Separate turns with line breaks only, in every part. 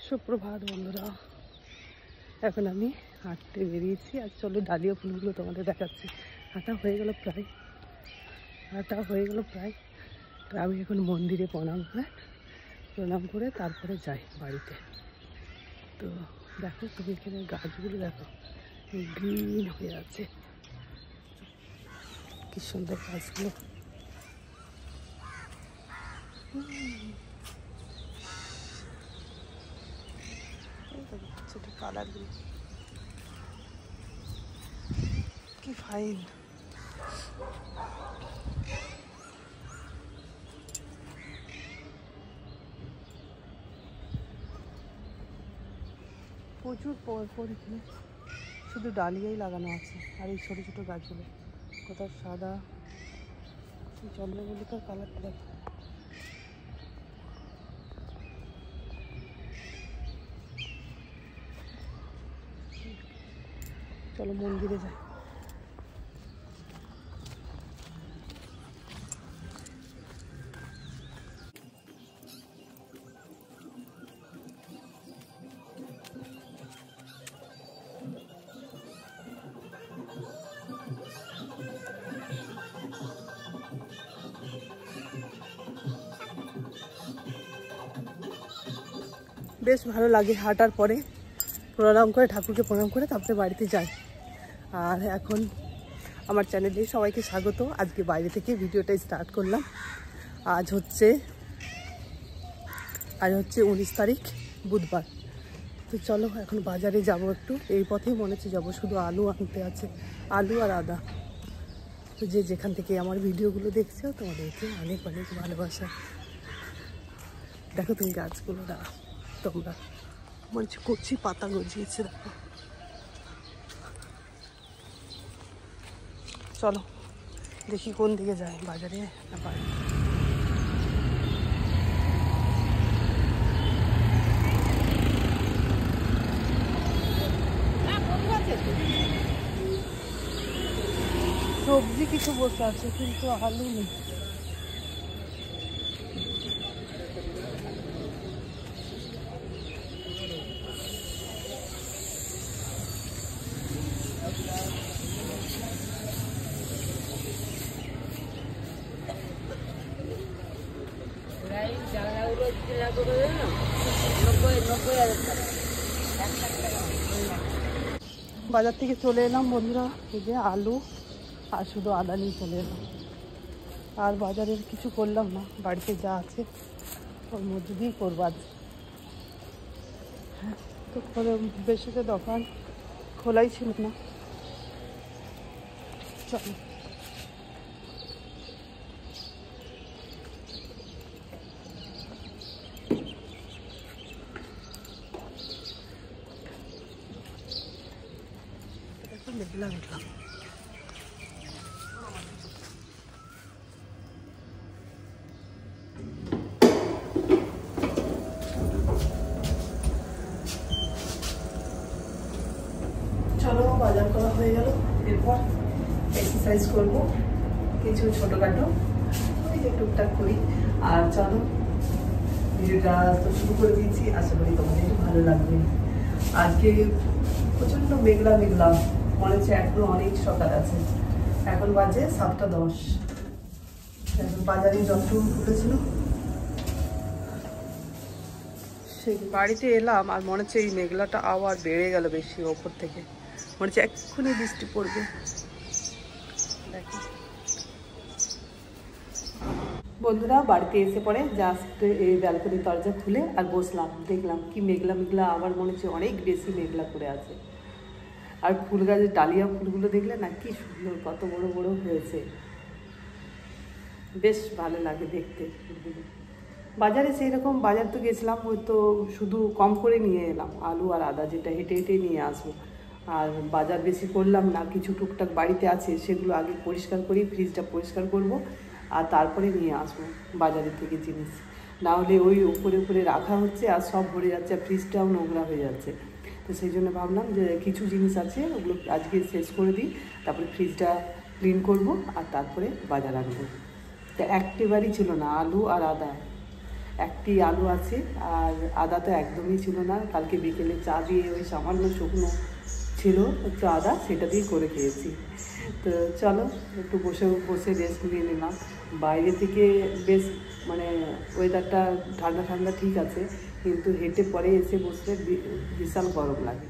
সুপ্রভাত বন্ধুরা, এখন আমি হাঁটতে বেরিয়েছি। আর চলো ডালিয়া ফুলগুলো তোমাদের দেখাচ্ছি। হাঁটা হয়ে গেল প্রায়। তো আমি এখন মন্দিরে প্রণাম করে তারপরে যাই বাড়িতে। তো দেখো তুমি এখানে গাছগুলো দেখো, গ্রিন হয়ে আছে, কি সুন্দর গাছগুলো। ছোট কালারগুলো কি ফাইন। প্রচুর পর এখানে শুধু ডালিয়াই লাগানো আছে। আর এই ছোটো ছোটো গাছগুলো কোথাও সাদা, চন্দ্রমল্লিকার কালারটা দেখো। চলো মন্দিরে যাই। বেশ ভালো লাগে হাঁটার পরে প্রণাম করে, ঠাকুরকে প্রণাম করে তারপরে বাড়িতে যাই। আর এখন আমার চ্যানেলে সবাইকে স্বাগত। আজকে বাইরে থেকে ভিডিওটা স্টার্ট করলাম। আজ হচ্ছে 19 তারিখ বুধবার। তো চলো এখন বাজারে যাব একটু। এই পথেই মনে হচ্ছে যাবো, শুধু আলু আনতে আছে, আলু আর আদা। তো যে যেখান থেকে আমার ভিডিওগুলো দেখছো তোমাদেরকে অনেক অনেক ভালোবাসা। দেখো তুমি গাছগুলো না, তোমরা মনে হচ্ছে কচি পাতা গজিয়েছে দেখো। চলো দেখি কোন দিকে যায়, বাজারে না বাড়ি। সবজি কিছু বসে আছে কিন্তু আলু নেই। বাজার থেকে চলে এলাম বন্ধুরা, এই যে আলু আর শুধু আদা নিয়ে চলে এলাম। আর বাজারের কিছু করলাম না, বাড়িতে যা আছে ওর মধ্যে দিয়েই করবো আজ। তো বেশি তো দোকান খোলাই ছিল না। চলো মেঘলা মেঘলা। চলো বাজার করা হয়ে গেল, এরপর এক্সারসাইজ করবো কিছু ছোটোখাটো, ওই যে টুকটাক করি। আর চলো ভিডিওটা তো শুরু করে দিয়েছি, আশা করি তোমাদের ভালো লাগবে। আজকে প্রচণ্ড মেঘলা মনে হচ্ছে এখনো অনেক সকাল আছে। এখন বাজে 7:10। বাজারে যতটুকু ফুটেছিল সেই বাড়িতে এলাম, আর মনে হচ্ছে এই মেঘলাটা আবার বেড়ে গেল বেশি ওপর থেকে। মনে হচ্ছে এক্ষুনি বৃষ্টি পড়বে। দেখো বন্ধুরা, বাড়িতে এসে পরে জাস্ট এই ব্যালকনির দরজা খুলে আর বসলাম, দেখলাম কি মেঘলা আবার মনে হচ্ছে অনেক বেশি মেঘলা করে আছে। আর ফুল গাছের ডালিয়া ফুলগুলো দেখলে না কি সুন্দর, কত বড় বড় হয়েছে, বেশ ভালো লাগে দেখতে ফুলগুলো। বাজারে সেই রকম বাজার তো গেছিলাম, ওই তো শুধু কম করে নিয়ে এলাম আলু আর আদা, যেটা হেঁটে হেঁটে নিয়ে আসবো। আর বাজার বেশি করলাম না, কিছু টুকটাক বাড়িতে আছে সেগুলো আগে পরিষ্কার করি, ফ্রিজটা পরিষ্কার করব আর তারপরে নিয়ে আসবো বাজারের থেকে জিনিস। না হলে ওই উপরে রাখা হচ্ছে আর সব ভরে যাচ্ছে, আর ফ্রিজটাও নোংরা হয়ে যাচ্ছে। তো সেই জন্য ভাবলাম যে কিছু জিনিস আছে ওগুলো আজকে শেষ করে দিই, তারপরে ফ্রিজটা ক্লিন করব আর তারপরে বাজার আনবো। তা একবারই ছিল না আলু আর আদা, একটি আলু আছে, আর আদা তো একদমই ছিল না, কালকে বিকেলে চা দিয়ে ওই সামান্য শুকনো ছিল একটু আদা, সেটা দিয়ে করে খেয়েছি। তো চলো একটু বসে বসে রেস্ট নিয়ে নিলাম। বাইরে থেকে বেশ মানে ওয়েদারটা ঠান্ডা ঠান্ডা ঠিক আছে, কিন্তু হেঁটে পরে এসে বসলে বিশাল গরম লাগে।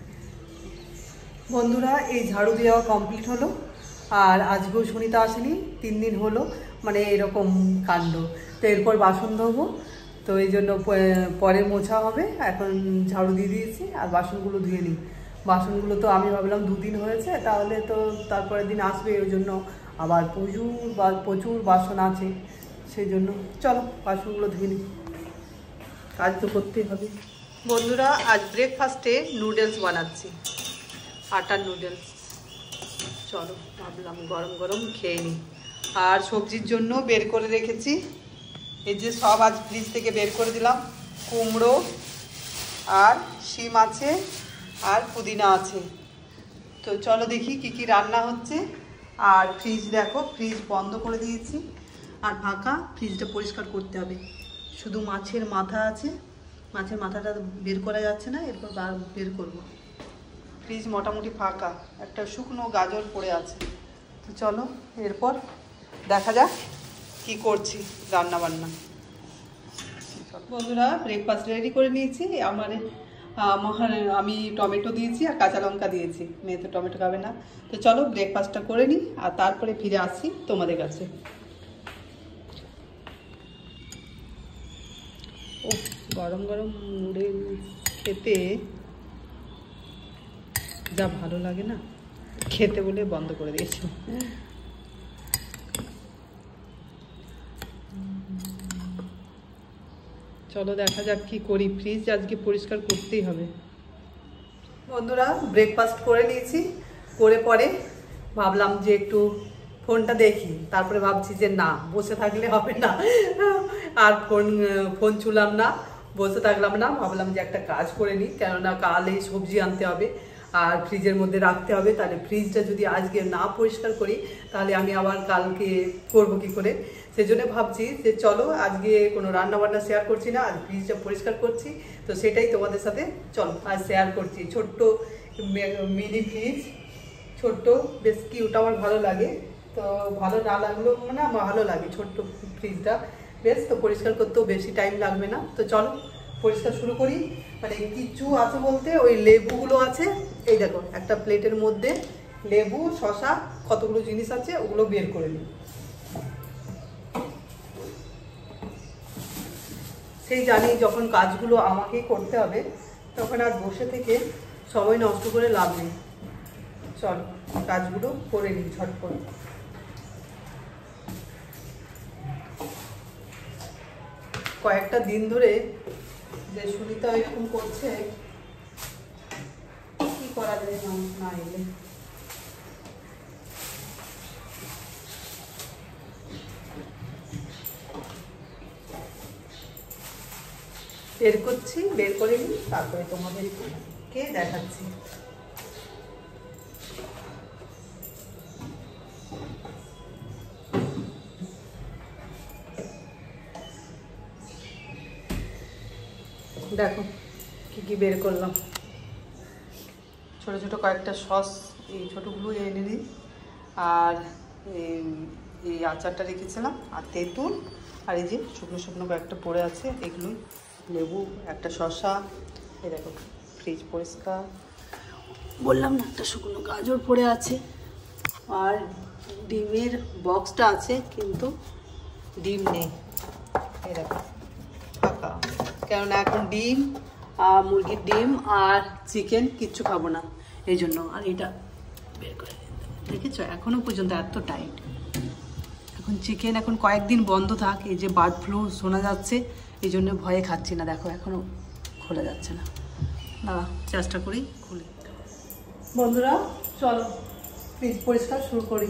বন্ধুরা, এই ঝাড়ু দেওয়া কমপ্লিট হলো, আর আজকেও সুনিতা আসেনি, 3 দিন হলো মানে এরকম কাণ্ড। তো এরপর বাসন ধোবো, তো এই জন্য পরে মোছা হবে। এখন ঝাড়ু দিয়ে দিয়েছি, আর বাসনগুলো ধুয়ে নিই। বাসনগুলো তো আমি ভাবলাম 2 দিন হয়েছে, তাহলে তো তারপরের দিন আসবে, ওই জন্য আবার প্রচুর বাসন আছে, সেই জন্য চলো বাসনগুলো ধুয়ে নিই, কাজ তো করতেই হবে। বন্ধুরা, আজ ব্রেকফাস্টে নুডলস বানাচ্ছি, আটার নুডলস। চলো ভাবলাম গরম গরম খেয়ে নিই। আর সবজির জন্য বের করে রেখেছি, এই যে সব আজ ফ্রিজ থেকে বের করে দিলাম। কুমড়ো আর শিম আছে, আর পুদিনা আছে। তো চলো দেখি কি কি রান্না হচ্ছে। আর ফ্রিজ দেখো, ফ্রিজ বন্ধ করে দিয়েছি আর ফাঁকা, ফ্রিজটা পরিষ্কার করতে হবে। শুধু মাছের মাথা আছে, মাছের মাথাটা বের করা যাচ্ছে না, এরপর বের করব। ফ্রিজ মোটামুটি ফাঁকা, একটা শুকনো গাজর পড়ে আছে। তো চলো এরপর দেখা যাক কি করছি রান্না বান্না। বন্ধুরা, ব্রেকফাস্ট রেডি করে নিয়েছি। আমি টমেটো দিয়েছি আর কাঁচা লঙ্কা দিয়েছি, মেয়ে তো টমেটো খাবে না। তো চলো ব্রেকফাস্টটা করে নিই, আর তারপরে ফিরে আসছি তোমাদের কাছে। ও গরম গরম নুডলস খেতে যা ভালো লাগে না, খেতে বলে বন্ধ করে দিয়েছি। চলো দেখা যাক কি করি, ফ্রিজ আজকে পরিষ্কার করতেই হবে। বন্ধুরা, ব্রেকফাস্ট করে নিয়েছি, করে পরে ভাবলাম যে একটু ফোনটা দেখি, তারপরে ভাবছি যে না, বসে থাকলে হবে না, আর ফোন ছুলাম না, বসে থাকলাম না, ভাবলাম যে একটা কাজ করে নিই, কেননা কাল এই সবজি আনতে হবে আর ফ্রিজের মধ্যে রাখতে হবে। তাহলে ফ্রিজটা যদি আজকে না পরিষ্কার করি, তাহলে আমি আবার কালকে করবো কি করে। সেজন্য ভাবছি যে চলো আজকে কোনো রান্না বান্না শেয়ার করছি না, আজ ফ্রিজটা পরিষ্কার করছি। তো সেটাই তোমাদের সাথে চলো আজ শেয়ার করছি। ছোট্ট মিনি ফ্রিজ, ছোট্ট, বেশ কিউট, আমার ভালো লাগে। তো ভালো না লাগলেও মানে ভালো লাগে ছোট্ট ফ্রিজটা বেশ। তো পরিষ্কার করতেও বেশি টাইম লাগবে না। তো চলো পরিষ্কার শুরু করি। মানে কিছু আছে বলতে ওই লেবুগুলো আছে, এই দেখো একটা প্লেটের মধ্যে লেবু, শসা, কতগুলো জিনিস আছে, ওগুলো বের করে নিই। সেই জানি যখন কাজগুলো আমাকেই করতে হবে, তখন আর বসে থেকে সময় নষ্ট করে লাভ নেই। চল কাজগুলো করে নিই ঝটপট। কয়েকটা দিন ধরে যে সুনিতা এরকম করছে, কি করা যায় না এলে। বের করছি, বের করে নিই, তারপরে তোমাদেরকে দেখাচ্ছি। দেখো কি কি বের করলাম। ছোট ছোট কয়েকটা সস, এই ছোটোগুলো এনে নিই। আর এই আচারটা রেখেছিলাম, আর তেঁতুল, আর এই যে শুকনো শুকনো কয়েকটা পড়ে আছে, এগুলোই, লেবু, একটা শসা, এই দেখো ফ্রিজ পরিষ্কার, বললাম না একটা শুকনো গাজর পড়ে আছে, আর ডিমের বক্সটা আছে কিন্তু ডিম নেই, এই দেখো ফাঁকা, কেননা এখন ডিম, মুরগির ডিম আর চিকেন কিচ্ছু খাবো না এই জন্য। আর এটা বের করে দেখেছো, এখনো পর্যন্ত এত টাইট। এখন চিকেন এখন কয়েকদিন বন্ধ থাক, এই যে বার্ড ফ্লু শোনা যাচ্ছে, এই জন্য ভয়ে খাচ্ছি না। দেখো এখনো খোলা যাচ্ছে না, দাঁড়া চেষ্টা করি খুলে। বন্ধুরা চলো ফ্রিজ পরিষ্কার শুরু করি।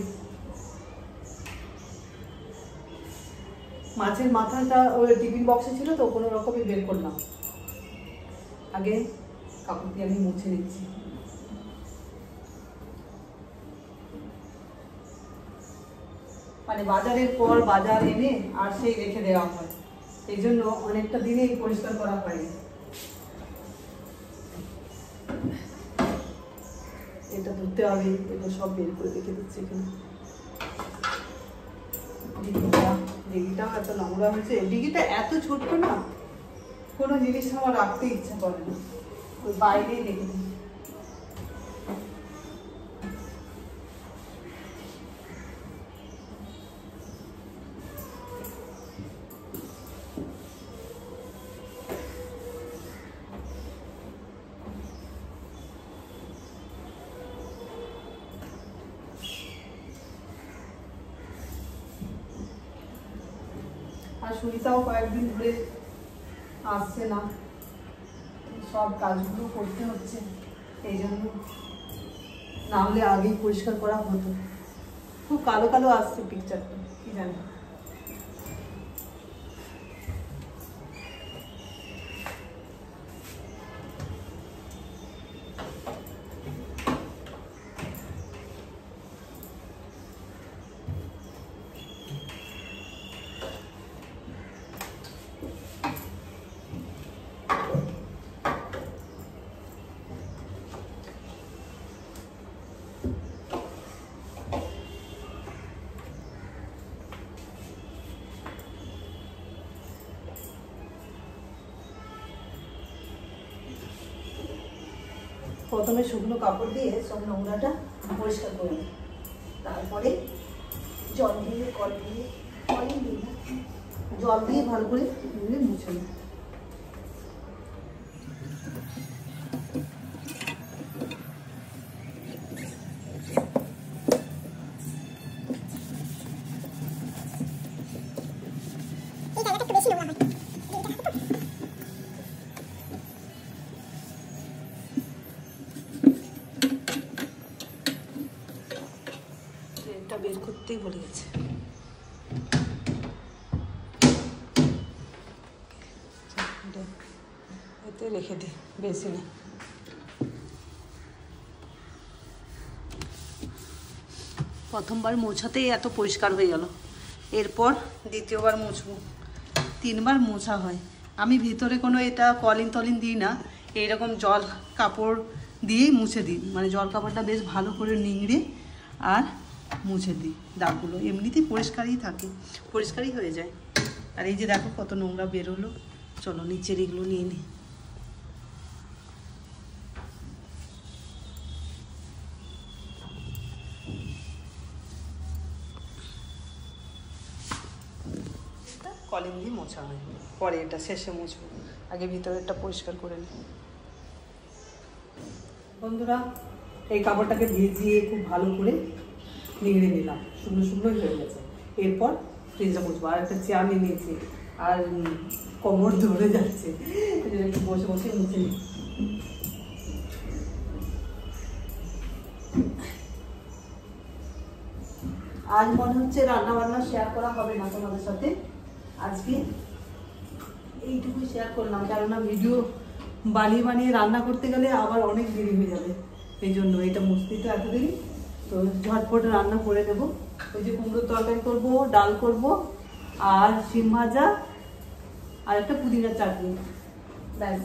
মাছের মাথাটা ওই টিফিন বক্সে ছিল, তো কোনো রকমই বের করলাম। আগে কাপড় দিয়ে আমি মুছে নিচ্ছি। মানে বাজারের পর বাজার এনে আর সেই রেখে দেওয়া হয়, এই জন্য অনেকটা দিনেই পরিষ্কার করা হয়নি। এটা ধুতে হবে, এটা সব বের করে রেখে দিচ্ছি এখানে। ডিগিটাও এত নোংরা হয়েছে, ডিগিটা এত ছোট্ট না, কোনো জিনিস আমার রাখতে ইচ্ছা করে না, ওই বাইরেই রেখে দিই। আর সুনিতাও কয়েকদিন ধরে আসছে না, সব কাজগুলো করতে হচ্ছে, এই জন্য না হলে আগেই পরিষ্কার করা হতো। খুব কালো কালো আসছে পিকচারটা, কি জানি। প্রথমে শুকনো কাপড় দিয়ে সব নোংরাটা পরিষ্কার করে নিই, তারপরে জল দিয়ে জল দিয়ে ভালো করে মুছে নিই। বের করতেই ভুলে গেছে। এতে রেখে দিই, বেশি না। প্রথমবার মোছাতেই এত পরিষ্কার হয়ে গেল, এরপর দ্বিতীয়বার মুছবো। 3বার মোছা হয়। আমি ভিতরে কোনো এটা কলিন টলিন দিই না, এইরকম জল কাপড় দিয়েই মুছে দিই, মানে জল কাপড়টা বেশ ভালো করে নিংড়ে আর মুছে দিই দাগগুলো, এমনিতেই পরিষ্কারই থাকে, পরিষ্কারই হয়ে যায়। আর এই যে দেখো কত নোংরা বেরোলো। চলো নিচের এগুলো নিয়ে নিই। কলিং দিয়ে মোছা হয়, পরে এটা শেষে মুছবো, আগে ভিতরেরটা পরিষ্কার করে নিই। বন্ধুরা, এই কাপড়টাকে ভিজিয়ে খুব ভালো করে নিংড়ে নিলাম, শুকনো শুকনোই হয়ে গেছে। এরপর ফ্রিজে মুছবো। আর একটা চেয়ার নিয়ে নিয়েছি, আর কোমর ধরে যাচ্ছে, একটু বসে বসে মুছে নিই। আজ মনে হচ্ছে রান্না বান্না শেয়ার করা হবে না তোমাদের সাথে, আজকে এইটুকুই শেয়ার করলাম, কেননা ভিডিও বানিয়ে বানিয়ে রান্না করতে গেলে আবার অনেক দেরি হয়ে যাবে, এই জন্য এটা মুছতে তো এত দেরি। তো ঝটপট রান্না করে দেবো। ওই যে কুমড়োর তরকারি করবো, ডাল করব, আর শিম ভাজা, আর একটা পুদিনার চাটনি, ব্যাস।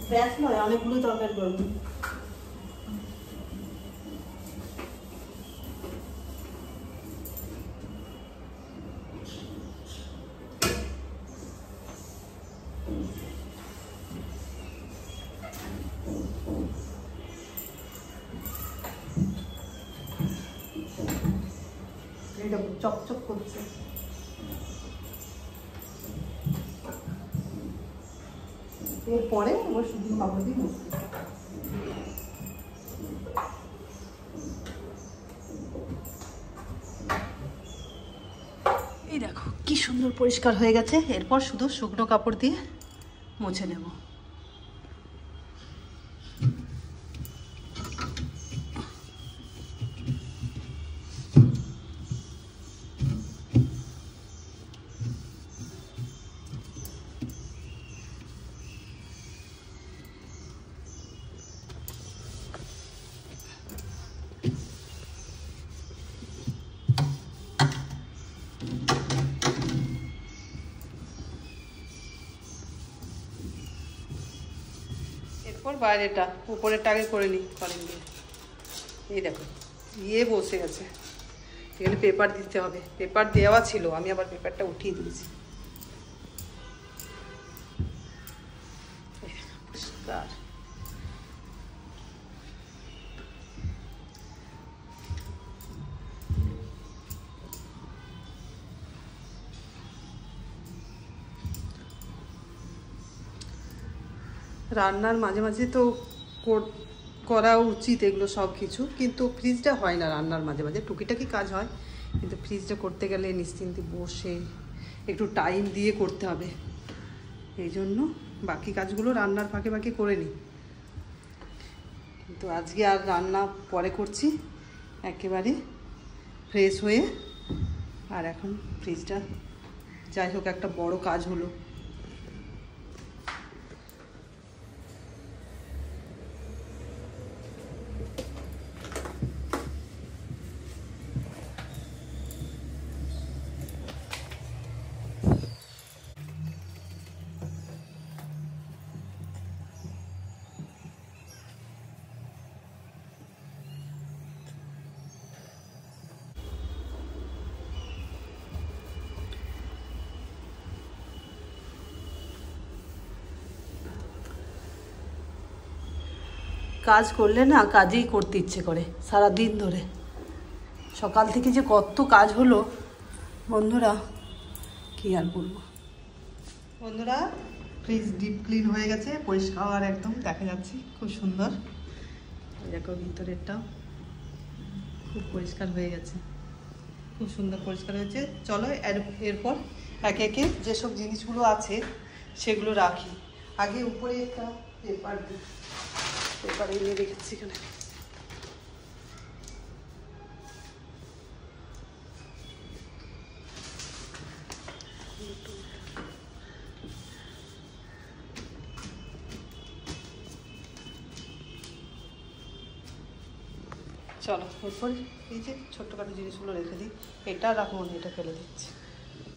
ব্যাস নয়, অনেকগুলো তরকারি করবো। এটা চকচক করছে। এরপরে আমার শুকনো কাপড় দিয়ে মুছতে। এই দেখো কি সুন্দর পরিষ্কার হয়ে গেছে। এরপর শুধু শুকনো কাপড় দিয়ে মুছে নেব। এরপর বাইরেটা, উপরেরটা আগে করে নিই কলিং দিয়ে। এই দেখো বসে গেছে, এখানে পেপার দিতে হবে। পেপার দেওয়া ছিল, আমি আবার পেপারটা উঠিয়ে দিয়েছি। পরিষ্কার। রান্নার মাঝে মাঝে তো করা উচিত এগুলো সব কিছু, কিন্তু ফ্রিজটা হয় না রান্নার মাঝে মাঝে, টুকিটাকি কাজ হয়, কিন্তু ফ্রিজটা করতে গেলে নিশ্চিন্তে বসে একটু টাইম দিয়ে করতে হবে। এই জন্য বাকি কাজগুলো রান্নার ফাঁকে ফাঁকে করে নিই, কিন্তু আজকে আর রান্না পরে করছি, একেবারে ফ্রেশ হয়ে। আর এখন ফ্রিজটা যাই হোক একটা বড় কাজ হলো। কাজ করলে না কাজেই করতে ইচ্ছে করে সারা দিন ধরে। সকাল থেকে যে কত কাজ হলো বন্ধুরা, কি আর বলবো। বন্ধুরা ফ্রিজ ডিপ ক্লিন হয়ে গেছে, পরিষ্কার একদম দেখা যাচ্ছে, খুব সুন্দর। দেখো ভিতরেরটাও খুব পরিষ্কার হয়ে গেছে, খুব সুন্দর পরিষ্কার হয়েছে। চলো এরপর একে একে যেসব জিনিসগুলো আছে সেগুলো রাখি। আগে উপরে একটা পেপার দিই, পেপার এনে রেখেছি এখানে। চলো এরপর এই যে ছোট্টখাটো জিনিসগুলো রেখে দিই। এটা রাখবো না, এটা ফেলে দিচ্ছি।